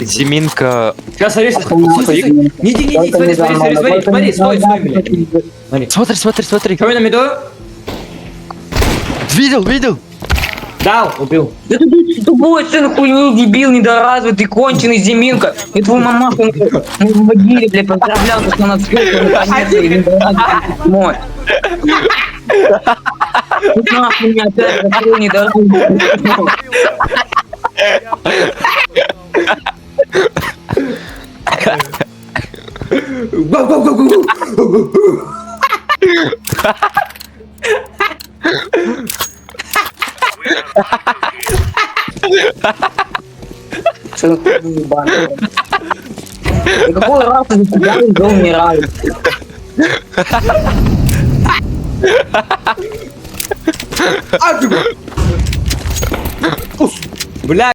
Зиминка... Сейчас, смотри, смотри. Не, смотри, стой, блядь. Смотри. Смотри. Что на меду? Видел? Дал, убил. Да ты тупой сын хуйни, дебил, недоразвитый, конченый Зиминка. И твою мамашу в могиле, блядь, поздравлял, что она съехала, наконец-то, и недоразвитый мой. Вот нахуй меня опять закрыл недоразвитый. Сын хуйни ебаный. Да какой раз за тебя уже умирает? Бля.